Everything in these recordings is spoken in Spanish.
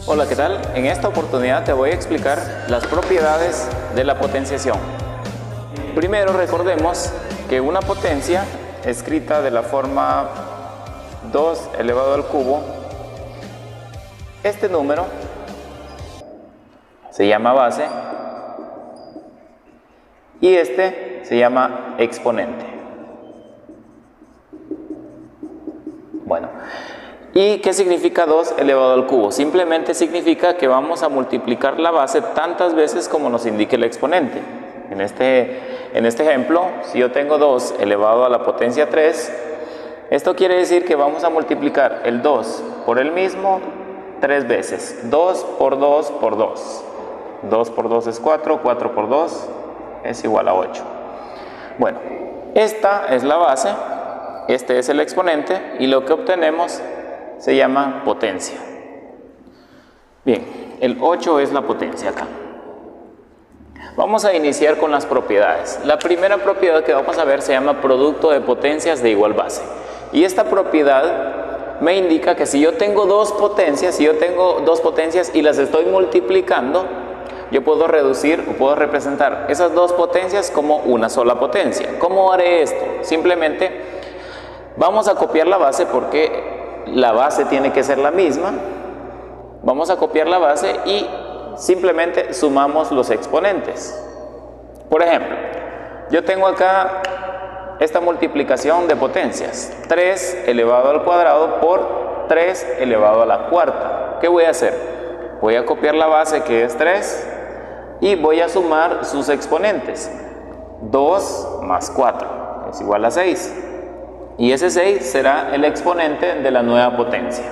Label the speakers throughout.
Speaker 1: Hola, ¿qué tal? En esta oportunidad te voy a explicar las propiedades de la potenciación. Primero recordemos que una potencia escrita de la forma 2 elevado al cubo, este número se llama base y este se llama exponente. Bueno, ¿y qué significa 2 elevado al cubo? Simplemente significa que vamos a multiplicar la base tantas veces como nos indique el exponente. En este ejemplo, si yo tengo 2 elevado a la potencia 3, esto quiere decir que vamos a multiplicar el 2 por el mismo 3 veces. 2 por 2 por 2. 2 por 2 es 4, 4 por 2 es igual a 8. Bueno, esta es la base, este es el exponente y lo que obtenemos se llama potencia. Bien, el 8 es la potencia acá. Vamos a iniciar con las propiedades. La primera propiedad que vamos a ver se llama producto de potencias de igual base. Y esta propiedad me indica que si yo tengo dos potencias, y las estoy multiplicando, yo puedo reducir o puedo representar esas dos potencias como una sola potencia. ¿Cómo haré esto? Simplemente vamos a copiar la base porque la base tiene que ser la misma. Vamos a copiar la base y simplemente sumamos los exponentes. Por ejemplo, yo tengo acá esta multiplicación de potencias. 3 elevado al cuadrado por 3 elevado a la cuarta. ¿Qué voy a hacer? Voy a copiar la base, que es 3, y voy a sumar sus exponentes. 2 más 4 es igual a 6. Y ese 6 será el exponente de la nueva potencia.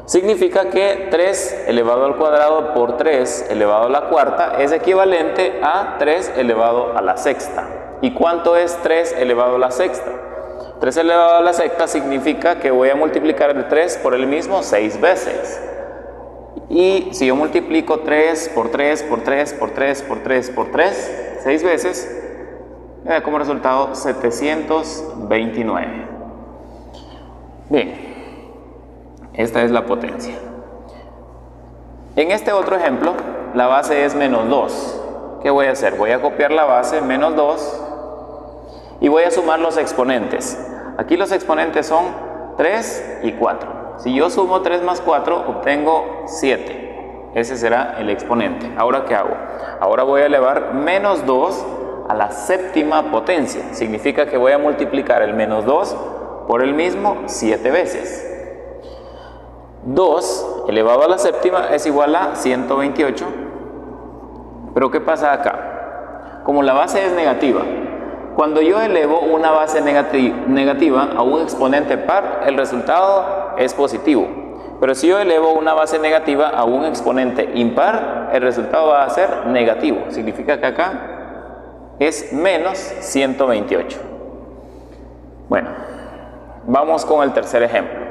Speaker 1: Significa que 3 elevado al cuadrado por 3 elevado a la cuarta es equivalente a 3 elevado a la sexta. ¿Y cuánto es 3 elevado a la sexta? 3 elevado a la sexta significa que voy a multiplicar el 3 por el mismo 6 veces. Y si yo multiplico 3 por 3 por 3 por 3 por 3 por 3, 6 veces, me da como resultado 729. Bien, esta es la potencia. En este otro ejemplo, la base es menos 2. ¿Qué voy a hacer? Voy a copiar la base, menos 2, y voy a sumar los exponentes. Aquí los exponentes son 3 y 4. Si yo sumo 3 más 4, obtengo 7. Ese será el exponente. ¿Ahora qué hago? Ahora voy a elevar menos 2 a la séptima potencia. Significa que voy a multiplicar el menos 2 por el mismo 7 veces. 2 elevado a la séptima es igual a 128. Pero ¿qué pasa acá? Como la base es negativa, cuando yo elevo una base negativa a un exponente par, el resultado es positivo. Pero si yo elevo una base negativa a un exponente impar, el resultado va a ser negativo. Significa que acá es menos 128. Bueno, vamos con el tercer ejemplo.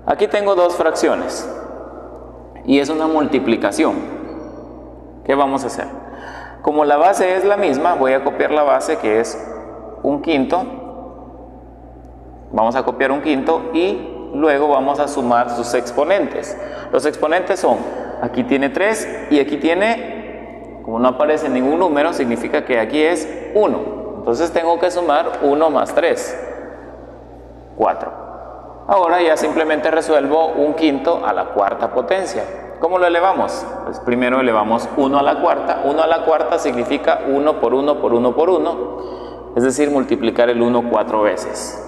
Speaker 1: Aquí tengo dos fracciones y es una multiplicación. ¿Qué vamos a hacer? Como la base es la misma, voy a copiar la base, que es un quinto. Vamos a copiar un quinto y luego vamos a sumar sus exponentes. Los exponentes son, aquí tiene 3 y aquí tiene, como no aparece ningún número, significa que aquí es 1. Entonces tengo que sumar 1 más 3, 4. Ahora ya simplemente resuelvo un quinto a la cuarta potencia. ¿Cómo lo elevamos? Pues primero elevamos 1 a la cuarta. 1 a la cuarta significa 1 por 1 por 1 por 1, es decir, multiplicar el 1 4 veces.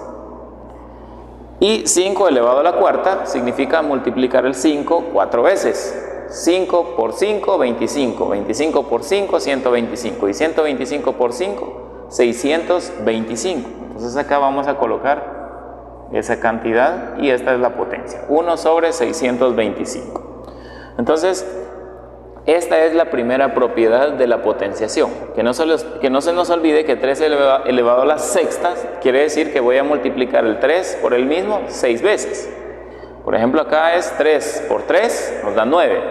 Speaker 1: Y 5 elevado a la cuarta significa multiplicar el 5 4 veces. 5 por 5, 25. 25 por 5, 125. Y 125 por 5, 625. Entonces acá vamos a colocar esa cantidad y esta es la potencia. 1 sobre 625. Entonces, esta es la primera propiedad de la potenciación. Que no se nos olvide que 3 elevado a la sexta quiere decir que voy a multiplicar el 3 por el mismo 6 veces. Por ejemplo, acá es 3 por 3, nos da 9.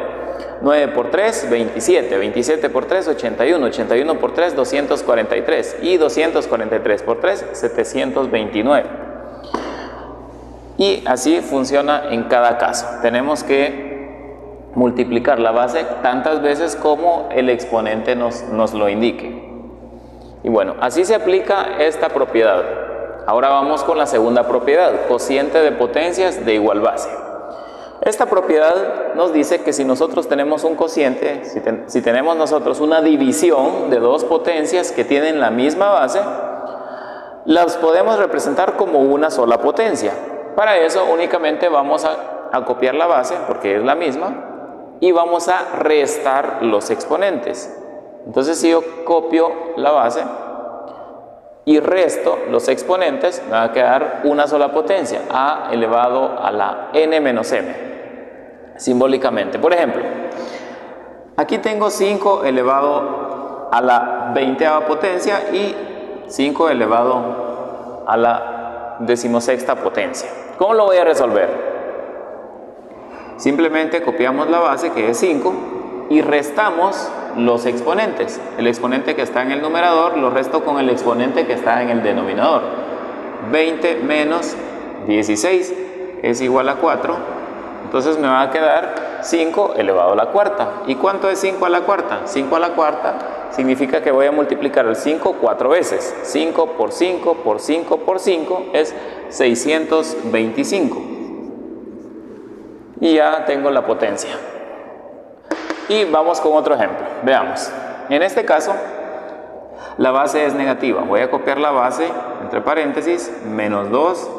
Speaker 1: 9 por 3, 27. 27 por 3, 81. 81 por 3, 243. Y 243 por 3, 729. Y así funciona en cada caso. Tenemos que multiplicar la base tantas veces como el exponente nos lo indique. Y bueno, así se aplica esta propiedad. Ahora vamos con la segunda propiedad, cociente de potencias de igual base. Esta propiedad nos dice que si nosotros tenemos un cociente, si tenemos nosotros una división de dos potencias que tienen la misma base, las podemos representar como una sola potencia. Para eso únicamente vamos a copiar la base, porque es la misma, y vamos a restar los exponentes. Entonces, si yo copio la base y resto los exponentes, me va a quedar una sola potencia, a elevado a la n menos m, simbólicamente. Por ejemplo, aquí tengo 5 elevado a la 20ª potencia y 5 elevado a la 16ª potencia. ¿Cómo lo voy a resolver? Simplemente copiamos la base, que es 5, y restamos los exponentes. El exponente que está en el numerador lo resto con el exponente que está en el denominador. 20 menos 16 es igual a 4. Entonces me va a quedar 5 elevado a la cuarta. ¿Y cuánto es 5 a la cuarta? 5 a la cuarta significa que voy a multiplicar el 5 4 veces. 5 por 5 por 5 por 5 es 625. Y ya tengo la potencia. Y vamos con otro ejemplo. Veamos. En este caso, la base es negativa. Voy a copiar la base, entre paréntesis, menos 2.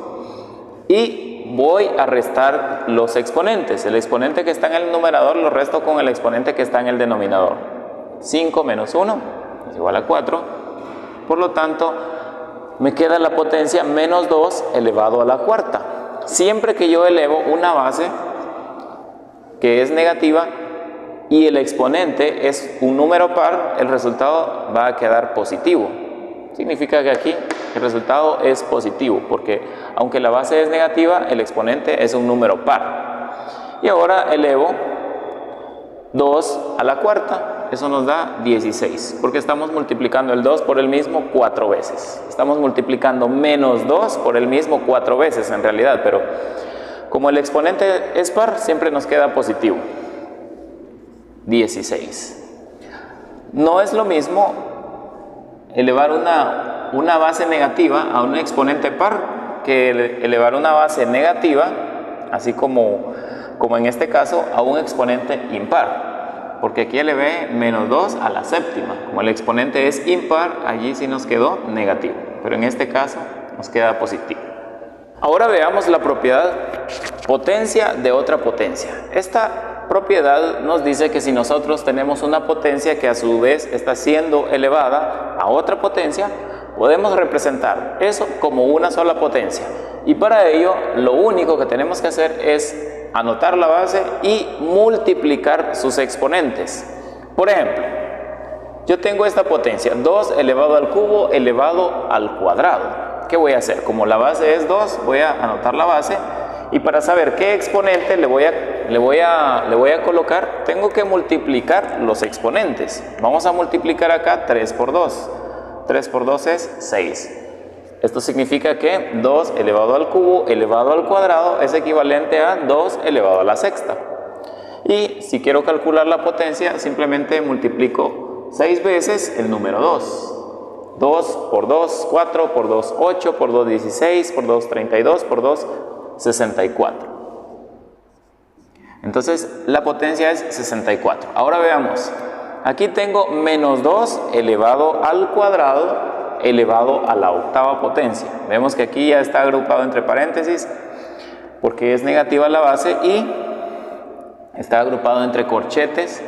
Speaker 1: Y voy a restar los exponentes. El exponente que está en el numerador lo resto con el exponente que está en el denominador. 5 menos 1 es igual a 4. Por lo tanto, me queda la potencia menos 2 elevado a la cuarta. Siempre que yo elevo una base que es negativa y el exponente es un número par, el resultado va a quedar positivo. Significa que aquí el resultado es positivo, porque aunque la base es negativa, el exponente es un número par. Y ahora elevo 2 a la cuarta, eso nos da 16, porque estamos multiplicando el 2 por el mismo 4 veces. Estamos multiplicando menos 2 por el mismo 4 veces en realidad, pero como el exponente es par, siempre nos queda positivo. 16. No es lo mismo elevar una base negativa a un exponente par que elevar una base negativa, así como en este caso, a un exponente impar. Porque aquí elevé menos 2 a la séptima. Como el exponente es impar, allí sí nos quedó negativo. Pero en este caso nos queda positivo. Ahora veamos la propiedad potencia de otra potencia. Esta propiedad nos dice que si nosotros tenemos una potencia que a su vez está siendo elevada a otra potencia, podemos representar eso como una sola potencia. Y para ello, lo único que tenemos que hacer es anotar la base y multiplicar sus exponentes. Por ejemplo, yo tengo esta potencia, 2 elevado al cubo elevado al cuadrado. ¿Qué voy a hacer? Como la base es 2, voy a anotar la base, y para saber qué exponente le voy a colocar, tengo que multiplicar los exponentes. Vamos a multiplicar acá 3 por 2. 3 por 2 es 6. Esto significa que 2 elevado al cubo elevado al cuadrado es equivalente a 2 elevado a la sexta. Y si quiero calcular la potencia, simplemente multiplico 6 veces el número 2. 2 por 2, 4 por 2, 8 por 2, 16 por 2, 32 por 2, 64. Entonces la potencia es 64. Ahora veamos. Aquí tengo menos 2 elevado al cuadrado elevado a la octava potencia. Vemos que aquí ya está agrupado entre paréntesis porque es negativa la base, y está agrupado entre corchetes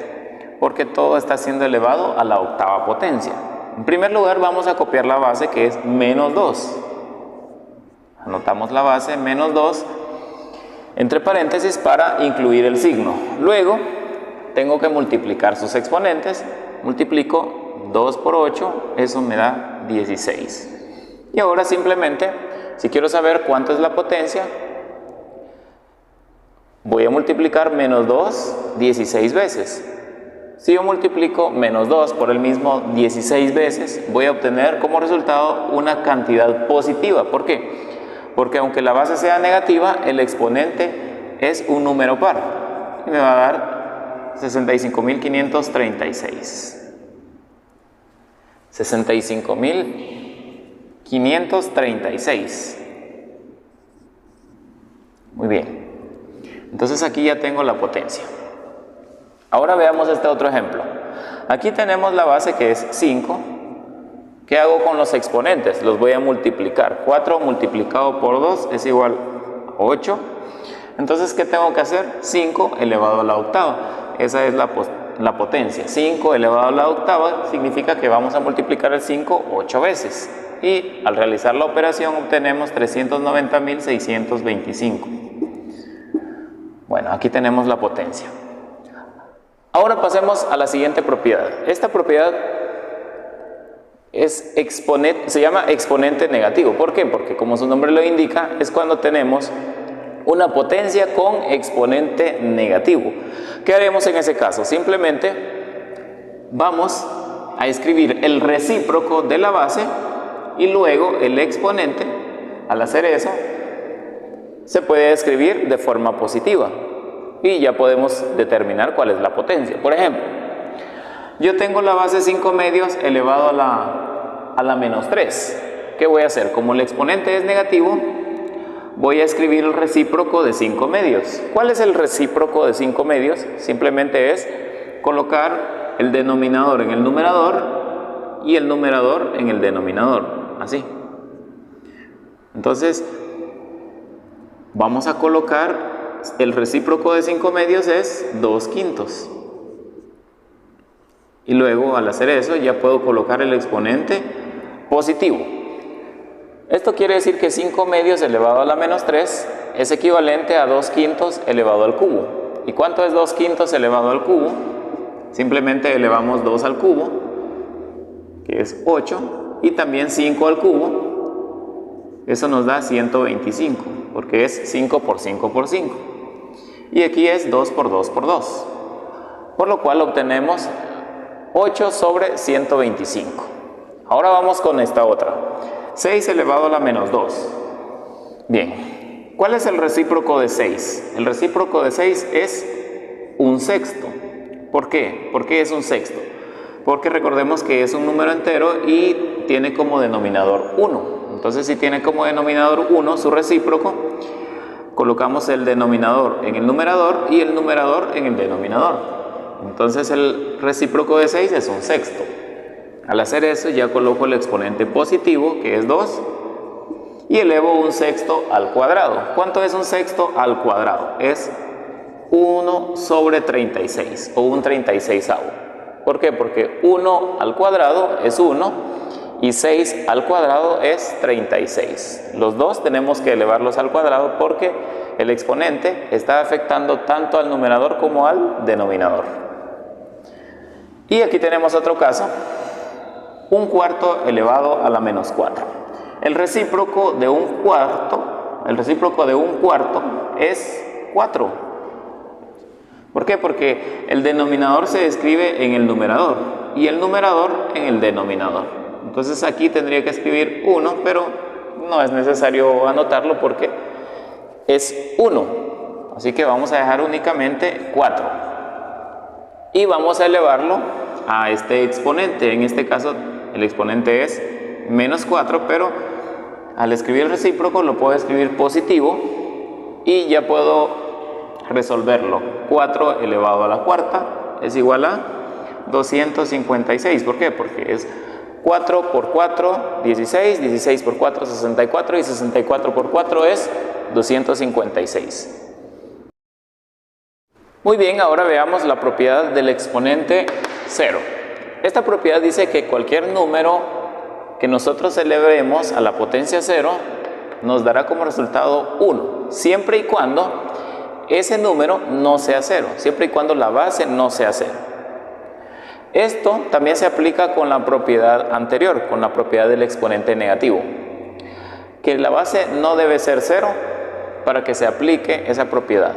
Speaker 1: porque todo está siendo elevado a la octava potencia. En primer lugar vamos a copiar la base, que es menos 2. Anotamos la base menos 2 entre paréntesis para incluir el signo. Luego tengo que multiplicar sus exponentes. Multiplico 2 por 8, eso me da 16. Y ahora simplemente, si quiero saber cuánto es la potencia, voy a multiplicar menos 2 16 veces. Si yo multiplico menos 2 por el mismo 16 veces, voy a obtener como resultado una cantidad positiva. ¿Por qué? Porque aunque la base sea negativa, el exponente es un número par y me va a dar 65.536. 65.536. Muy bien. Entonces aquí ya tengo la potencia. Ahora veamos este otro ejemplo. Aquí tenemos la base que es 5. ¿Qué hago con los exponentes? Los voy a multiplicar. 4 multiplicado por 2 es igual a 8. Entonces, ¿qué tengo que hacer? 5 elevado a la octava. Esa es la potencia. 5 elevado a la octava significa que vamos a multiplicar el 5 8 veces. Y al realizar la operación obtenemos 390.625. Bueno, aquí tenemos la potencia. Ahora pasemos a la siguiente propiedad. Esta propiedad se llama exponente negativo. ¿Por qué? Porque como su nombre lo indica, es cuando tenemos una potencia con exponente negativo. ¿Qué haremos en ese caso? Simplemente vamos a escribir el recíproco de la base y luego el exponente. Al hacer eso, se puede escribir de forma positiva y ya podemos determinar cuál es la potencia. Por ejemplo, yo tengo la base 5 medios elevado a la menos 3. ¿Qué voy a hacer? Como el exponente es negativo, voy a escribir el recíproco de 5 medios. ¿Cuál es el recíproco de 5 medios? Simplemente es colocar el denominador en el numerador y el numerador en el denominador, así. Entonces, vamos a colocar el recíproco de 5 medios es 2 quintos. Y luego, al hacer eso, ya puedo colocar el exponente positivo. Esto quiere decir que 5 medios elevado a la menos 3 es equivalente a 2 quintos elevado al cubo. ¿Y cuánto es 2 quintos elevado al cubo? Simplemente elevamos 2 al cubo, que es 8, y también 5 al cubo. Eso nos da 125, porque es 5 por 5 por 5. Y aquí es 2 por 2 por 2. Por lo cual obtenemos 8 sobre 125. Ahora vamos con esta otra. 6 elevado a la menos 2. Bien, ¿cuál es el recíproco de 6? El recíproco de 6 es un sexto. ¿Por qué? ¿Por qué es un sexto? Porque recordemos que es un número entero y tiene como denominador 1. Entonces, si tiene como denominador 1 su recíproco, colocamos el denominador en el numerador y el numerador en el denominador. Entonces, el recíproco de 6 es un sexto. Al hacer eso, ya coloco el exponente positivo, que es 2, y elevo un sexto al cuadrado. ¿Cuánto es un sexto al cuadrado? Es 1 sobre 36, o un 36avo. ¿Por qué? Porque 1 al cuadrado es 1, y 6 al cuadrado es 36. Los dos tenemos que elevarlos al cuadrado porque el exponente está afectando tanto al numerador como al denominador. Y aquí tenemos otro caso. Un cuarto elevado a la menos 4. El recíproco de un cuarto es 4. ¿Por qué? Porque el denominador se escribe en el numerador y el numerador en el denominador. Entonces aquí tendría que escribir 1, pero no es necesario anotarlo porque es 1. Así que vamos a dejar únicamente 4. Y vamos a elevarlo a este exponente. En este caso el exponente es menos 4, pero al escribir el recíproco lo puedo escribir positivo y ya puedo resolverlo. 4 elevado a la cuarta es igual a 256. ¿Por qué? Porque es 4 por 4, 16, 16 por 4, 64 y 64 por 4 es 256. Muy bien, ahora veamos la propiedad del exponente 0. Esta propiedad dice que cualquier número que nosotros elevemos a la potencia 0 nos dará como resultado 1, siempre y cuando ese número no sea 0, siempre y cuando la base no sea 0. Esto también se aplica con la propiedad anterior, con la propiedad del exponente negativo, que la base no debe ser 0 para que se aplique esa propiedad.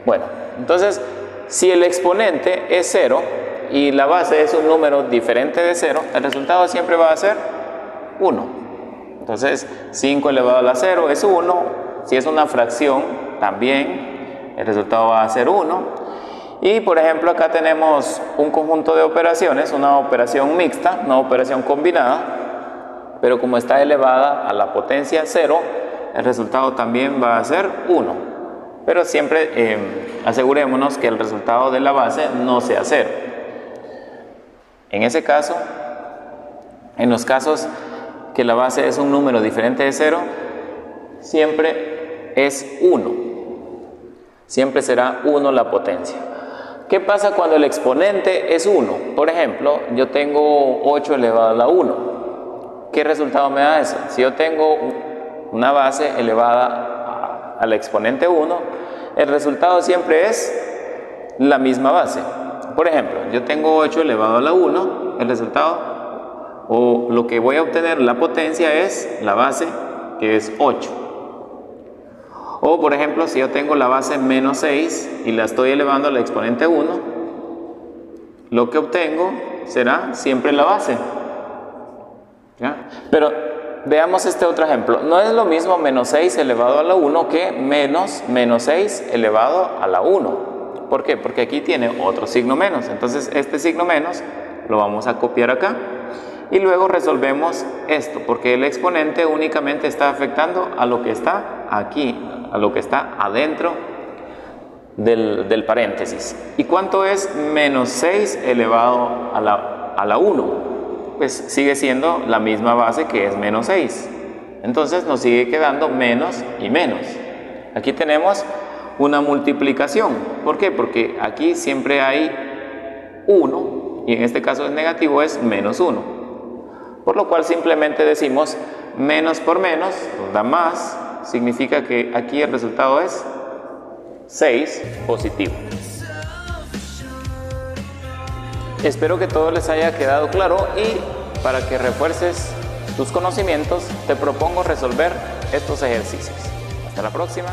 Speaker 1: Bueno, entonces, si el exponente es 0 y la base es un número diferente de 0, el resultado siempre va a ser 1. Entonces, 5 elevado a la 0 es 1. Si es una fracción, también el resultado va a ser 1. Y por ejemplo acá tenemos un conjunto de operaciones, una operación mixta, una operación combinada, pero como está elevada a la potencia 0, el resultado también va a ser 1. Pero siempre asegurémonos que el resultado de la base no sea 0. En ese caso, en los casos que la base es un número diferente de 0, siempre es 1. Siempre será 1 la potencia. ¿Qué pasa cuando el exponente es 1? Por ejemplo, yo tengo 8 elevado a la 1. ¿Qué resultado me da eso? Si yo tengo una base elevada al exponente 1, el resultado siempre es la misma base. Por ejemplo, yo tengo 8 elevado a la 1, el resultado o lo que voy a obtener, la potencia, es la base, que es 8. O por ejemplo, si yo tengo la base menos 6 y la estoy elevando al exponente 1, lo que obtengo será siempre la base. ¿Ya? Pero veamos este otro ejemplo. No es lo mismo menos 6 elevado a la 1 que menos 6 elevado a la 1. ¿Por qué? Porque aquí tiene otro signo menos. Entonces este signo menos lo vamos a copiar acá. Y luego resolvemos esto, porque el exponente únicamente está afectando a lo que está aquí, a lo que está adentro del paréntesis. ¿Y cuánto es menos 6 elevado a la 1? Pues sigue siendo la misma base, que es menos 6. Entonces nos sigue quedando menos y menos. Aquí tenemos una multiplicación. ¿Por qué? Porque aquí siempre hay 1 y en este caso es negativo, es menos 1. Por lo cual simplemente decimos menos por menos da más, significa que aquí el resultado es 6 positivo. Espero que todo les haya quedado claro y para que refuerces tus conocimientos te propongo resolver estos ejercicios. Hasta la próxima.